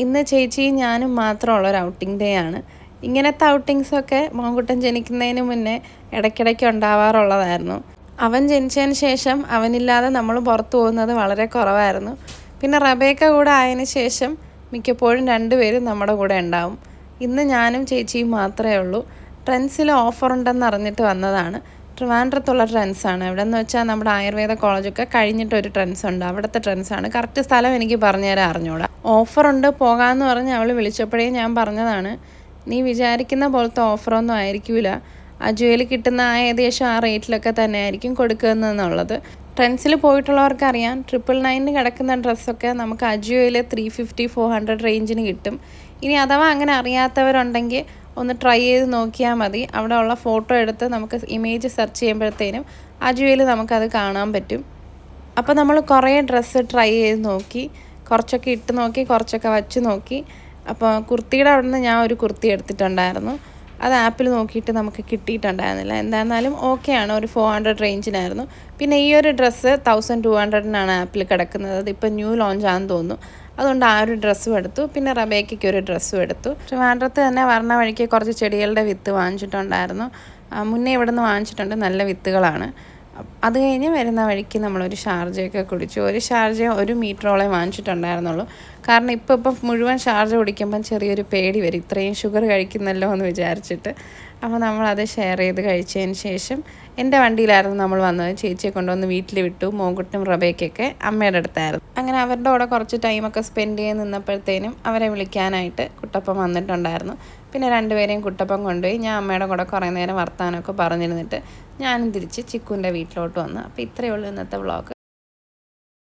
ഇന്ന് ചേച്ചിയും ഞാനും മാത്രമുള്ള ഒരു ഔട്ടിംഗ് ഡേ ആണ്. ഇങ്ങനത്തെ ഔട്ടിങ്സൊക്കെ മോൻകുട്ടൻ ജനിക്കുന്നതിന് മുന്നേ ഇടയ്ക്കിടയ്ക്ക് ഉണ്ടാവാറുള്ളതായിരുന്നു. അവൻ ജനിച്ചതിന് ശേഷം അവനില്ലാതെ നമ്മൾ പുറത്തു പോകുന്നത് വളരെ കുറവായിരുന്നു. പിന്നെ റബേക്ക കൂടെ ആയതിനു ശേഷം മിക്കപ്പോഴും രണ്ടുപേരും നമ്മുടെ കൂടെ ഉണ്ടാവും. ഇന്ന് ഞാനും ചേച്ചിയും മാത്രമേ ഉള്ളൂ. ട്രെൻഡ്സിൽ ഓഫർ ഉണ്ടെന്ന് അറിഞ്ഞിട്ട് വന്നതാണ്. ട്രിവാൻഡ്രത്തുള്ള ട്രെൻഡ്സാണ്. എവിടെ എന്ന് വെച്ചാൽ നമ്മുടെ ആയുർവേദ കോളേജൊക്കെ കഴിഞ്ഞിട്ടൊരു ട്രെൻഡ്സ് ഉണ്ട്. അവിടുത്തെ ട്രെൻഡ്സാണ്. കറക്റ്റ് സ്ഥലം എനിക്ക് പറഞ്ഞു തരാൻ അറിഞ്ഞൂടാ. ഓഫറുണ്ട് പോകാമെന്ന് പറഞ്ഞ് അവൾ വിളിച്ചപ്പോഴേ ഞാൻ പറഞ്ഞതാണ്, നീ വിചാരിക്കുന്ന പോലത്തെ ഓഫറൊന്നും ആയിരിക്കില്ല. അജുവയിൽ കിട്ടുന്ന ഏകദേശം ആ റേറ്റിലൊക്കെ തന്നെ ആയിരിക്കും കൊടുക്കുന്നതെന്നുള്ളത്. ട്രെൻഡ്സിൽ പോയിട്ടുള്ളവർക്കറിയാം, 999 കിടക്കുന്ന ഡ്രസ്സൊക്കെ നമുക്ക് അജുവയിൽ 350-400 റേഞ്ചിന് കിട്ടും. ഇനി അഥവാ അങ്ങനെ അറിയാത്തവരുണ്ടെങ്കിൽ ഒന്ന് ട്രൈ ചെയ്ത് നോക്കിയാൽ മതി. അവിടെ ഉള്ള ഫോട്ടോ എടുത്ത് നമുക്ക് ഇമേജ് സെർച്ച് ചെയ്യുമ്പോഴത്തേനും അജുവയിൽ നമുക്കത് കാണാൻ പറ്റും. അപ്പോൾ നമ്മൾ കുറേ ഡ്രസ്സ് ട്രൈ ചെയ്ത് നോക്കി, കുറച്ചൊക്കെ ഇട്ട് നോക്കി, കുറച്ചൊക്കെ വച്ച് നോക്കി. അപ്പോൾ കുർത്തിയുടെ അവിടെ നിന്ന് ഞാൻ ഒരു കുർത്തി എടുത്തിട്ടുണ്ടായിരുന്നു. അത് ആപ്പിൽ നോക്കിയിട്ട് നമുക്ക് കിട്ടിയിട്ടുണ്ടായിരുന്നില്ല. എന്തായിരുന്നാലും ഓക്കെയാണ്, ഒരു 400 റേഞ്ചിനായിരുന്നു. പിന്നെ ഈ ഒരു ഡ്രസ്സ് 1200-നാണ് ആപ്പിൽ കിടക്കുന്നത്. അതിപ്പോൾ ന്യൂ ലോഞ്ചാണെന്ന് തോന്നുന്നു. അതുകൊണ്ട് ആ ഒരു ഡ്രസ്സും എടുത്തു. പിന്നെ റബേക്കയ്ക്ക് ഒരു ഡ്രസ്സും എടുത്തു. ട്രിവാൻഡ്രത്ത് തന്നെ വരണ വഴിക്ക് കുറച്ച് ചെടികളുടെ വിത്ത് വാങ്ങിച്ചിട്ടുണ്ടായിരുന്നു. മുന്നേ ഇവിടെ നിന്ന് വാങ്ങിച്ചിട്ടുണ്ട്, നല്ല വിത്തുകളാണ്. അത് കഴിഞ്ഞ് വരുന്ന വഴിക്ക് നമ്മളൊരു ഷാർജയൊക്കെ കുടിച്ചു. ഒരു ഷാർജ 1 മീറ്ററോളം വാങ്ങിച്ചിട്ടുണ്ടായിരുന്നുള്ളൂ. കാരണം ഇപ്പം മുഴുവൻ ഷാർജ കുടിക്കുമ്പം ചെറിയൊരു പേടി വരും, ഇത്രയും ഷുഗർ കഴിക്കുന്നല്ലോ എന്ന് വിചാരിച്ചിട്ട്. അപ്പോൾ നമ്മളത് ഷെയർ ചെയ്ത് കഴിച്ചതിന് ശേഷം എൻ്റെ വണ്ടിയിലായിരുന്നു നമ്മൾ വന്നത്. ചേച്ചിയെ കൊണ്ടുവന്ന് വീട്ടിൽ വിട്ടു. മോൻകുട്ടും റബേക്കൊക്കെ അമ്മയുടെ അടുത്തായിരുന്നു. അങ്ങനെ അവരുടെ കൂടെ കുറച്ച് ടൈമൊക്കെ സ്പെൻഡ് ചെയ്ത് നിന്നപ്പോഴത്തേനും അവരെ വിളിക്കാനായിട്ട് കുട്ടപ്പൻ വന്നിട്ടുണ്ടായിരുന്നു. പിന്നെ രണ്ടുപേരെയും കുട്ടപ്പൻ കൊണ്ടുപോയി. ഞാൻ അമ്മയുടെ കൂടെ കുറേ നേരം വർത്താനമൊക്കെ പറഞ്ഞിരുന്നിട്ട് ഞാനും തിരിച്ച് ചിക്കുവിൻ്റെ വീട്ടിലോട്ട് വന്നു. അപ്പോൾ ഇത്രയേ ഉള്ളൂ ഇന്നത്തെ വ്ളോഗ്.